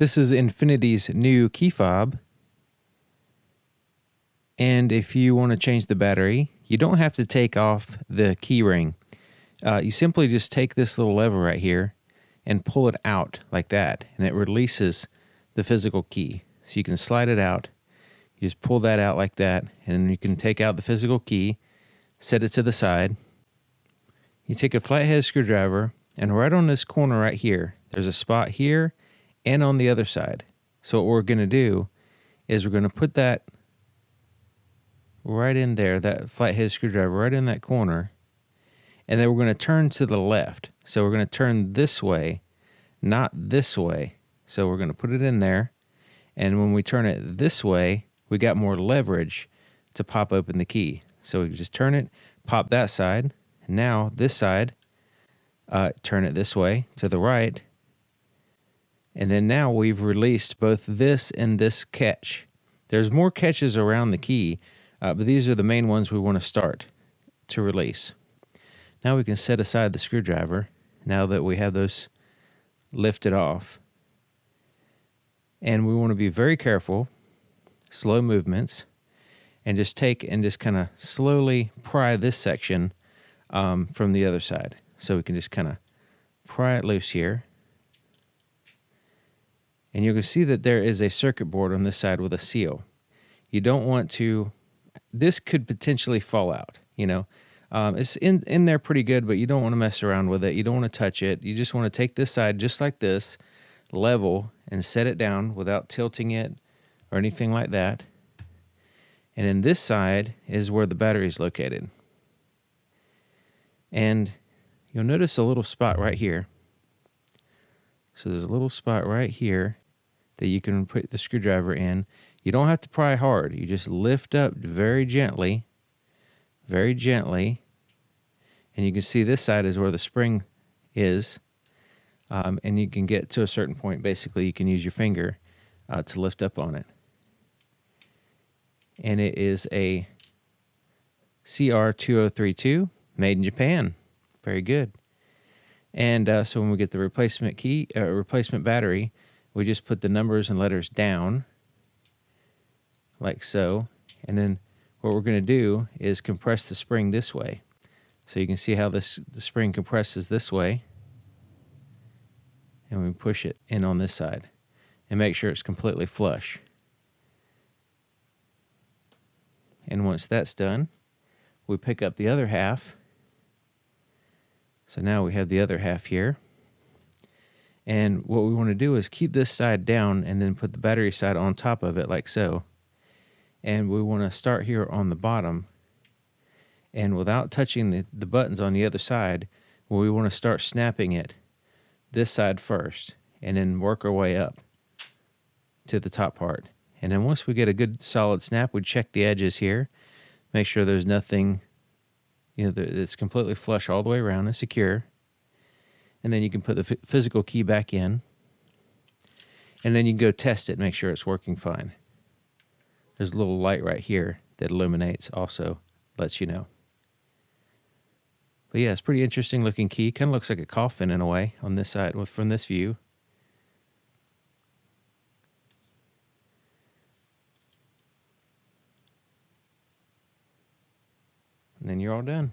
This is Infiniti's new key fob. And if you want to change the battery, you don't have to take off the key ring. You simply just take this little lever right here and pull it out like that, and it releases the physical key. So you can slide it out. You just pull that out like that, and you can take out the physical key, set it to the side. You take a flathead screwdriver, and right on this corner right here, there's a spot here and on the other side. So what we're going to do is we're going to put that right in there, that flathead screwdriver right in that corner, and then we're going to turn to the left. So we're going to turn this way, not this way. So we're going to put it in there, and when we turn it this way, we got more leverage to pop open the key. So we just turn it, pop that side. Now this side, turn it this way to the right, and then now we've released both this and this catch. There's more catches around the key, but these are the main ones we want to start to release. Now we can set aside the screwdriver now that we have those lifted off. And we want to be very careful, slow movements, and just take and just kind of slowly pry this section from the other side. So we can just kind of pry it loose here. And you can see that there is a circuit board on this side with a seal. You don't want to, this could potentially fall out, you know. It's in there pretty good, but you don't want to mess around with it. You don't want to touch it. You just want to take this side just like this, level, and set it down without tilting it or anything like that. And then this side is where the battery is located. And you'll notice a little spot right here. So there's a little spot right here that you can put the screwdriver in. You don't have to pry hard. You just lift up very gently, and you can see this side is where the spring is, and you can get to a certain point. Basically, you can use your finger to lift up on it. And it is a CR2032 made in Japan. Very good. And so when we get the replacement key, replacement battery, we just put the numbers and letters down like so. And then what we're going to do is compress the spring this way. So you can see how the spring compresses this way. And we push it in on this side and make sure it's completely flush. And once that's done, we pick up the other half. So now we have the other half here. And what we want to do is keep this side down and then put the battery side on top of it like so. And we want to start here on the bottom. And without touching the buttons on the other side, we want to start snapping it this side first and then work our way up to the top part. And then once we get a good solid snap, we check the edges here, make sure there's nothing, you know, it's completely flush all the way around and secure. And then you can put the physical key back in, and then you can go test it, make sure it's working fine. There's a little light right here that illuminates, also lets you know. But yeah, it's pretty interesting looking key. Kind of looks like a coffin in a way on this side from this view. And then you're all done.